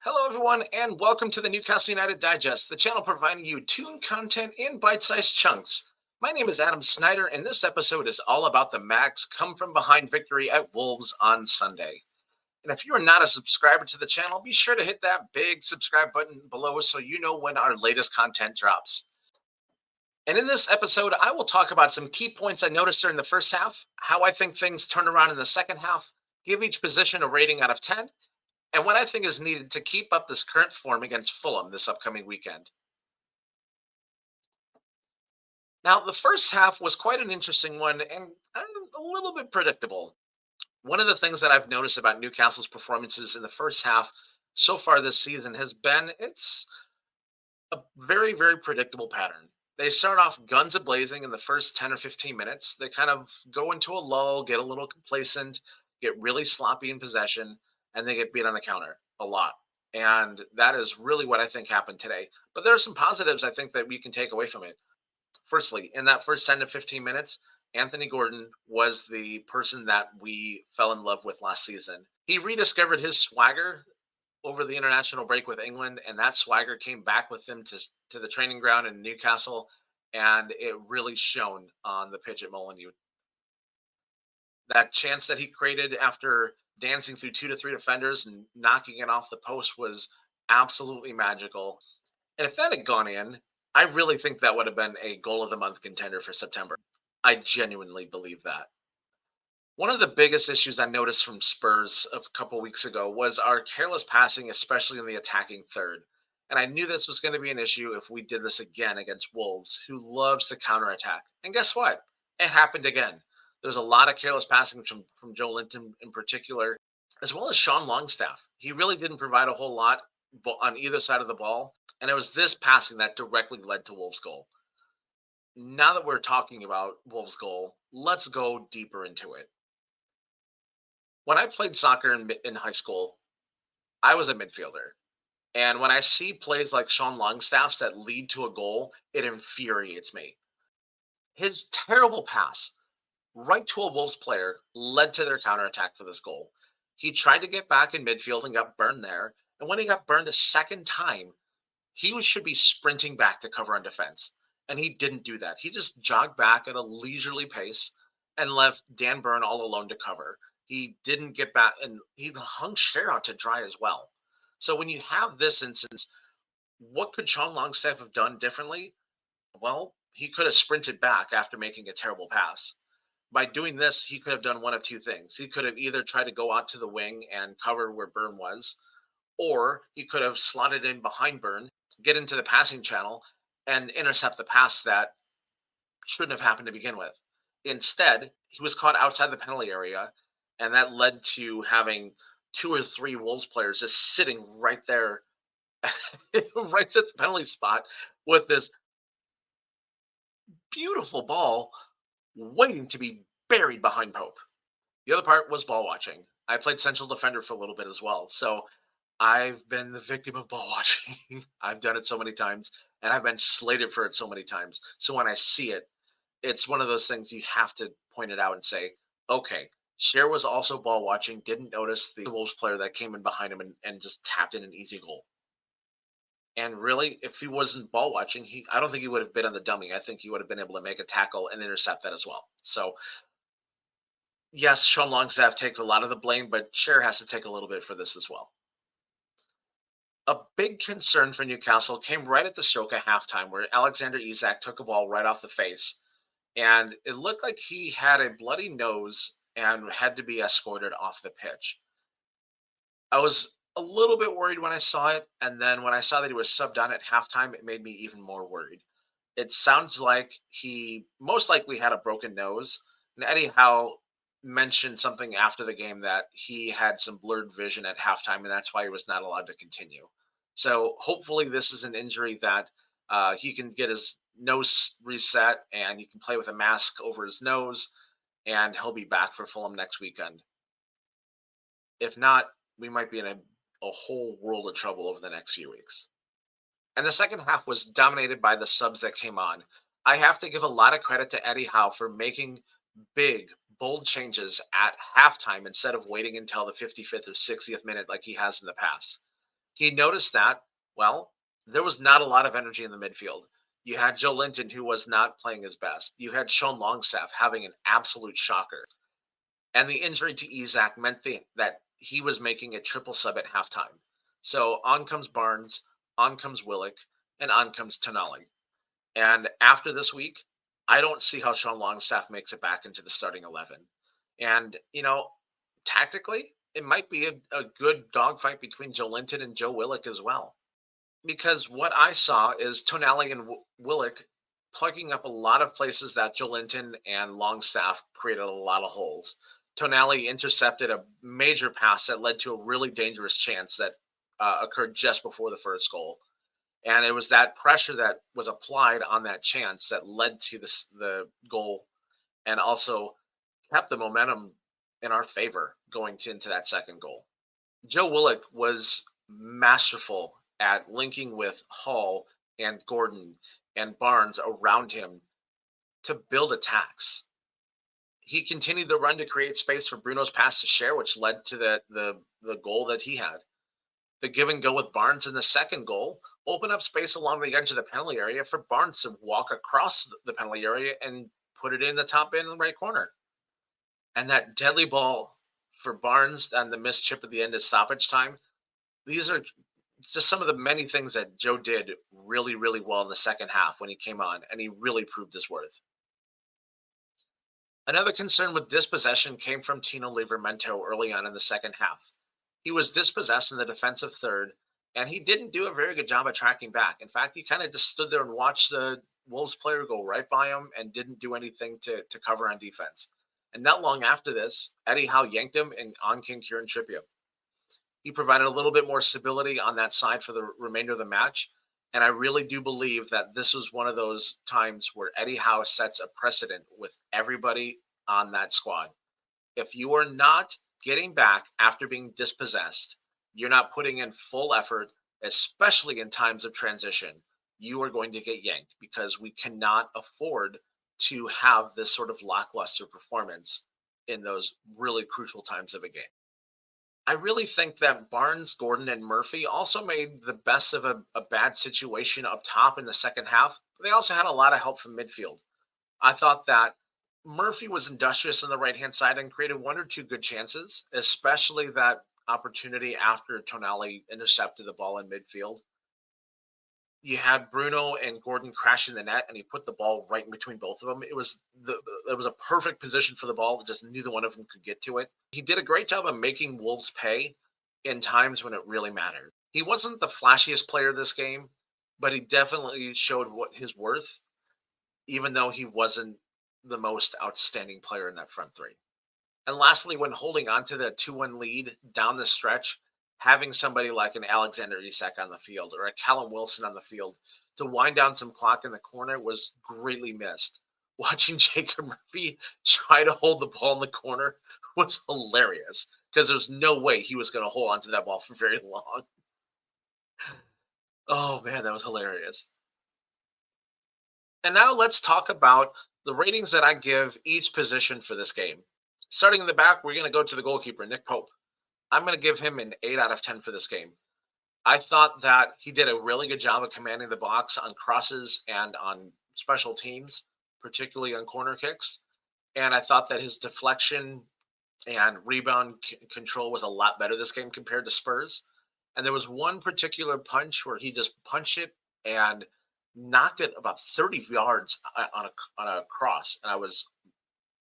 Hello, everyone, and welcome to the Newcastle United Digest, the channel providing you tuned content in bite sized chunks. My name is Adam Snyder, and this episode is all about the Mags' come from behind victory at Wolves on Sunday. And if you are not a subscriber to the channel, be sure to hit that big subscribe button below so you know when our latest content drops. And in this episode, I will talk about some key points I noticed during the first half, how I think things turn around in the second half, give each position a rating out of 10, and what I think is needed to keep up this current form against Fulham this upcoming weekend. Now, the first half was quite an interesting one and a little bit predictable. One of the things that I've noticed about Newcastle's performances in the first half so far this season has been it's a very, very predictable pattern. They start off guns a blazing in the first 10 or 15 minutes. They kind of go into a lull, get a little complacent, get really sloppy in possession, and they get beat on the counter a lot. And that is really what I think happened today. But there are some positives I think that we can take away from it. Firstly, in that first 10 to 15 minutes, Anthony Gordon was the person that we fell in love with last season. He rediscovered his swagger over the international break with England, and that swagger came back with him to the training ground in Newcastle, and it really shone on the pitch at Molineux. That chance that he created after dancing through two to three defenders and knocking it off the post was absolutely magical. And if that had gone in, I really think that would have been a goal of the month contender for September. I genuinely believe that. One of the biggest issues I noticed from Spurs a couple weeks ago was our careless passing, especially in the attacking third. And I knew this was going to be an issue if we did this again against Wolves, who loves to counterattack. And guess what? It happened again. There's a lot of careless passing from Joe Linton in particular, as well as Sean Longstaff. He really didn't provide a whole lot on either side of the ball. And it was this passing that directly led to Wolves' goal. Now that we're talking about Wolves' goal, let's go deeper into it. When I played soccer in high school, I was a midfielder. And when I see plays like Sean Longstaff's that lead to a goal, it infuriates me. His terrible pass right to a Wolves player led to their counterattack for this goal. He tried to get back in midfield and got burned there. And when he got burned a second time, should be sprinting back to cover on defense. And he didn't do that. He just jogged back at a leisurely pace and left Dan Burn all alone to cover. He didn't get back, and he hung Cher out to dry as well. So when you have this instance, what could Sean Longstaff have done differently? Well, he could have sprinted back after making a terrible pass. By doing this, he could have done one of two things. He could have either tried to go out to the wing and cover where Burn was, or he could have slotted in behind Burn, get into the passing channel, and intercept the pass that shouldn't have happened to begin with. Instead, he was caught outside the penalty area, and that led to having two or three Wolves players just sitting right there, right at the penalty spot with this beautiful ball waiting to be buried behind Pope. The other part was ball watching. I played central defender for a little bit as well. So I've been the victim of ball watching. I've done it so many times, and I've been slated for it so many times. So when I see it, it's one of those things you have to point it out and say, okay, Cher was also ball watching, didn't notice the Wolves player that came in behind him and just tapped in an easy goal. And really, if he wasn't ball watching, I don't think he would have been on the dummy. I think he would have been able to make a tackle and intercept that as well. So yes, Sean Longstaff takes a lot of the blame, but Cher has to take a little bit for this as well. A big concern for Newcastle came right at the stroke at halftime, where Alexander Isak took a ball right off the face, and it looked like he had a bloody nose and had to be escorted off the pitch. I was a little bit worried when I saw it, and then when I saw that he was subbed on at halftime, it made me even more worried. It sounds like he most likely had a broken nose, and Eddie Howe mentioned something after the game that he had some blurred vision at halftime, and that's why he was not allowed to continue. So hopefully, this is an injury that he can get his nose reset and he can play with a mask over his nose, and he'll be back for Fulham next weekend. If not, we might be in a whole world of trouble over the next few weeks. And the second half was dominated by the subs that came on. I have to give a lot of credit to Eddie Howe for making big, bold changes at halftime instead of waiting until the 55th or 60th minute like he has in the past. He noticed that, well, there was not a lot of energy in the midfield. You had Joe Linton, who was not playing his best. You had Sean Longstaff having an absolute shocker. And the injury to Isak meant that he was making a triple sub at halftime. So on comes Barnes, on comes Willock, and on comes Tonali. And after this week, I don't see how Sean Longstaff makes it back into the starting 11. And, tactically, it might be a good dogfight between Joe Linton and Joe Willock as well. Because what I saw is Tonali and Willock plugging up a lot of places that Joe Linton and Longstaff created a lot of holes. Tonali intercepted a major pass that led to a really dangerous chance that occurred just before the first goal. And it was that pressure that was applied on that chance that led to the goal and also kept the momentum in our favor going into that second goal. Joe Willock was masterful at linking with Hall and Gordon and Barnes around him to build attacks. He continued the run to create space for Bruno's pass to share, which led to the goal that he had. The give and go with Barnes in the second goal opened up space along the edge of the penalty area for Barnes to walk across the penalty area and put it in the top end in the right corner. And that deadly ball for Barnes and the missed chip at the end of stoppage time. These are just some of the many things that Joe did really, really well in the second half when he came on, and he really proved his worth. Another concern with dispossession came from Tino Livramento early on in the second half. He was dispossessed in the defensive third, and he didn't do a very good job of tracking back. In fact, he kind of just stood there and watched the Wolves player go right by him and didn't do anything to cover on defense. And not long after this, Eddie Howe yanked him, and on came Kieran Trippier. He provided a little bit more stability on that side for the remainder of the match. And I really do believe that this was one of those times where Eddie Howe sets a precedent with everybody on that squad. If you are not getting back after being dispossessed, you're not putting in full effort, especially in times of transition, you are going to get yanked because we cannot afford to have this sort of lackluster performance in those really crucial times of a game. I really think that Barnes, Gordon, and Murphy also made the best of a bad situation up top in the second half. They also had a lot of help from midfield. I thought that Murphy was industrious on the right hand side and created one or two good chances, especially that opportunity after Tonali intercepted the ball in midfield. You had Bruno and Gordon crashing the net, and he put the ball right in between both of them. It was a perfect position for the ball. Just neither one of them could get to it. He did a great job of making Wolves pay in times when it really mattered. He wasn't the flashiest player this game, but he definitely showed what his worth, even though he wasn't the most outstanding player in that front three. And lastly, when holding on to the 2-1 lead down the stretch, having somebody like an Alexander Isak on the field or a Callum Wilson on the field to wind down some clock in the corner was greatly missed. Watching Jacob Murphy try to hold the ball in the corner was hilarious because there's no way he was going to hold onto that ball for very long. Oh man, that was hilarious. And now let's talk about the ratings that I give each position for this game. Starting in the back, we're going to go to the goalkeeper, Nick Pope. I'm going to give him an 8 out of 10 for this game. I thought that he did a really good job of commanding the box on crosses and on special teams, particularly on corner kicks. And I thought that his deflection and rebound control was a lot better this game compared to Spurs. And there was one particular punch where he just punched it and knocked it about 30 yards on a cross. And I was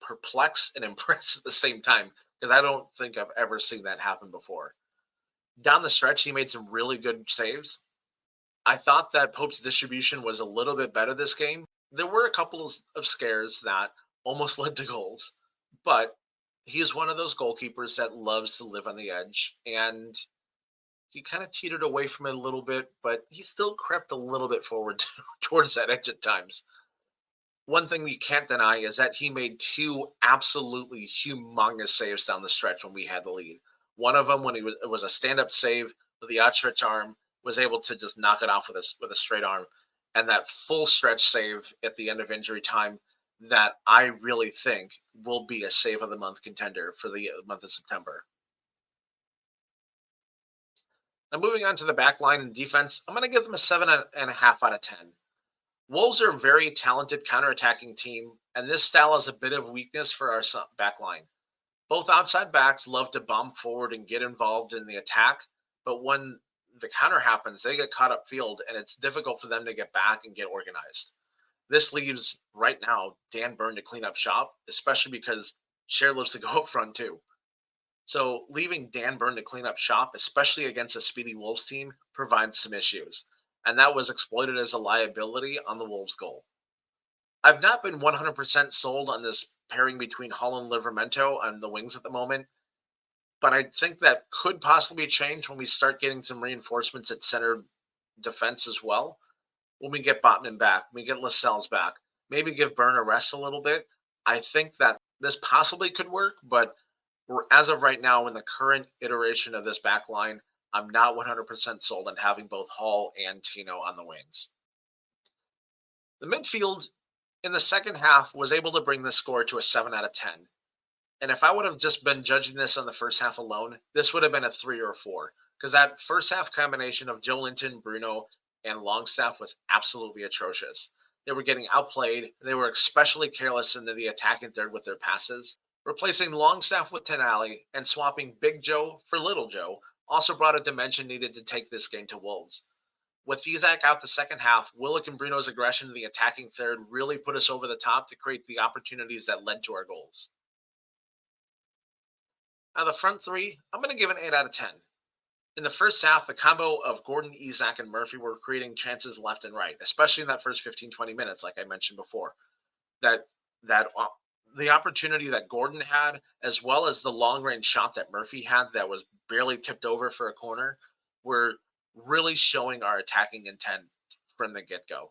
perplexed and impressed at the same time because I don't think I've ever seen that happen before. Down the stretch, he made some really good saves. I thought that Pope's distribution was a little bit better this game. There were a couple of scares that almost led to goals, but he is one of those goalkeepers that loves to live on the edge, and he kind of teetered away from it a little bit, but he still crept a little bit forward towards that edge at times. One thing we can't deny is that he made two absolutely humongous saves down the stretch when we had the lead. One of them, when it was a stand-up save with the outstretched arm, was able to just knock it off with a straight arm. And that full stretch save at the end of injury time that I really think will be a save of the month contender for the month of September. Now, moving on to the back line and defense, I'm going to give them a 7.5 out of 10. Wolves are a very talented counterattacking team, and this style is a bit of weakness for our back line. Both outside backs love to bomb forward and get involved in the attack, but when the counter happens, they get caught upfield, and it's difficult for them to get back and get organized. This leaves, right now, Dan Burn to clean up shop, especially because Cher loves to go up front too. So leaving Dan Burn to clean up shop, especially against a speedy Wolves team, provides some issues. And that was exploited as a liability on the Wolves goal. I've not been 100% sold on this pairing between Hall and Livramento on the wings at the moment, but I think that could possibly change when we start getting some reinforcements at center defense as well. When we get Botman back, we get Lascelles back, maybe give Burn a rest a little bit. I think that this possibly could work, but as of right now, in the current iteration of this back line, I'm not 100% sold on having both Hall and Tino on the wings. The midfield in the second half was able to bring the score to a 7 out of 10. And if I would have just been judging this on the first half alone, this would have been a 3 or a 4. Because that first half combination of Joe Linton, Bruno, and Longstaff was absolutely atrocious. They were getting outplayed. They were especially careless in the attacking third with their passes. Replacing Longstaff with Tenali and swapping Big Joe for Little Joe also brought a dimension needed to take this game to Wolves. With Isak out the second half, Willock and Bruno's aggression in the attacking third really put us over the top to create the opportunities that led to our goals. Now, the front three, I'm going to give an 8 out of 10. In the first half, the combo of Gordon, Isak, and Murphy were creating chances left and right, especially in that first 15-20 minutes, like I mentioned before. That the opportunity that Gordon had, as well as the long-range shot that Murphy had that was barely tipped over for a corner, were really showing our attacking intent from the get-go.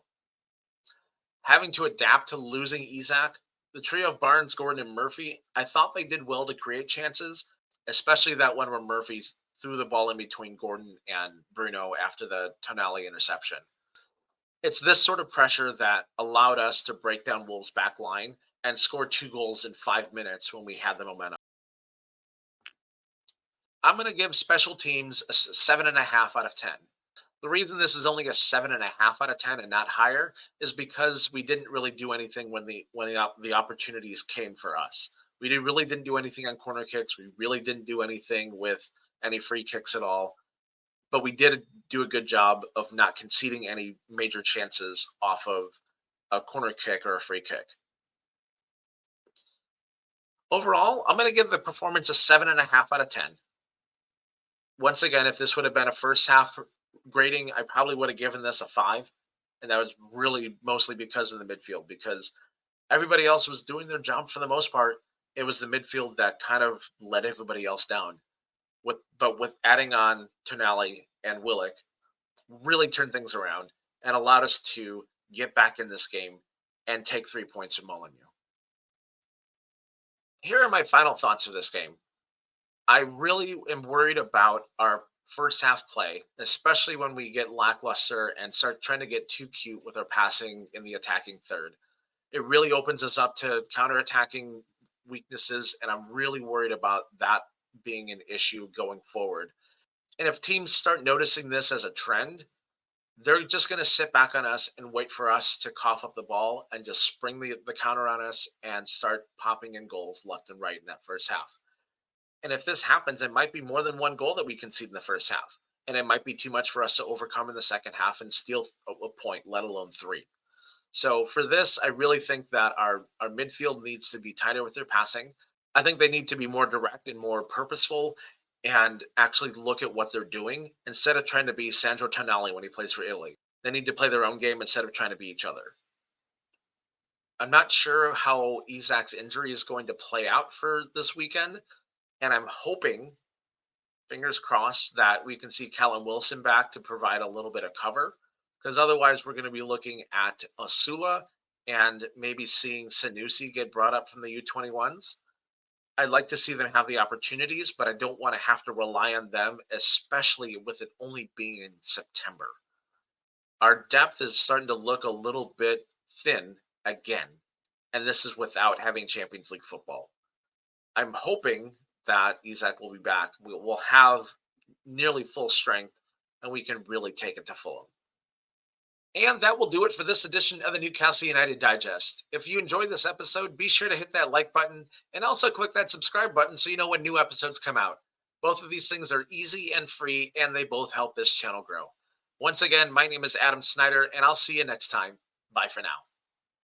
Having to adapt to losing Isak, the trio of Barnes, Gordon, and Murphy, I thought they did well to create chances, especially that one where Murphy threw the ball in between Gordon and Bruno after the Tonali interception. It's this sort of pressure that allowed us to break down Wolves' back line and score 2 goals in 5 minutes when we had the momentum. I'm going to give special teams a 7.5 out of 10. The reason this is only a 7.5 out of 10 and not higher is because we didn't really do anything when the opportunities came for us. We really didn't do anything on corner kicks. We really didn't do anything with any free kicks at all. But we did do a good job of not conceding any major chances off of a corner kick or a free kick. Overall, I'm going to give the performance a 7.5 out of 10. Once again, if this would have been a first half grading, I probably would have given this a 5. And that was really mostly because of the midfield, because everybody else was doing their job for the most part. It was the midfield that kind of let everybody else down. But with adding on Tonali and Willock, really turned things around and allowed us to get back in this game and take 3 points from Molineux. Here are my final thoughts of this game. I really am worried about our first half play, especially when we get lackluster and start trying to get too cute with our passing in the attacking third. It really opens us up to counterattacking weaknesses, and I'm really worried about that being an issue going forward. And if teams start noticing this as a trend, they're just going to sit back on us and wait for us to cough up the ball and just spring the counter on us and start popping in goals left and right in that first half. And if this happens, it might be more than 1 goal that we concede in the first half. And it might be too much for us to overcome in the second half and steal a point, let alone 3. So for this, I really think that our midfield needs to be tighter with their passing. I think they need to be more direct and more purposeful and actually look at what they're doing instead of trying to be Sandro Tonali when he plays for Italy. They need to play their own game instead of trying to be each other. I'm not sure how Isak's injury is going to play out for this weekend, and I'm hoping, fingers crossed, that we can see Callum Wilson back to provide a little bit of cover, because otherwise we're going to be looking at Osula and maybe seeing Sanusi get brought up from the U21s. I'd like to see them have the opportunities, but I don't want to have to rely on them, especially with it only being in September. Our depth is starting to look a little bit thin again, and this is without having Champions League football. I'm hoping that Isak will be back. We'll have nearly full strength and we can really take it to Fulham. And that will do it for this edition of the Newcastle United Digest. If you enjoyed this episode, be sure to hit that like button and also click that subscribe button so you know when new episodes come out. Both of these things are easy and free, and they both help this channel grow. Once again, my name is Adam Snyder, and I'll see you next time. Bye for now.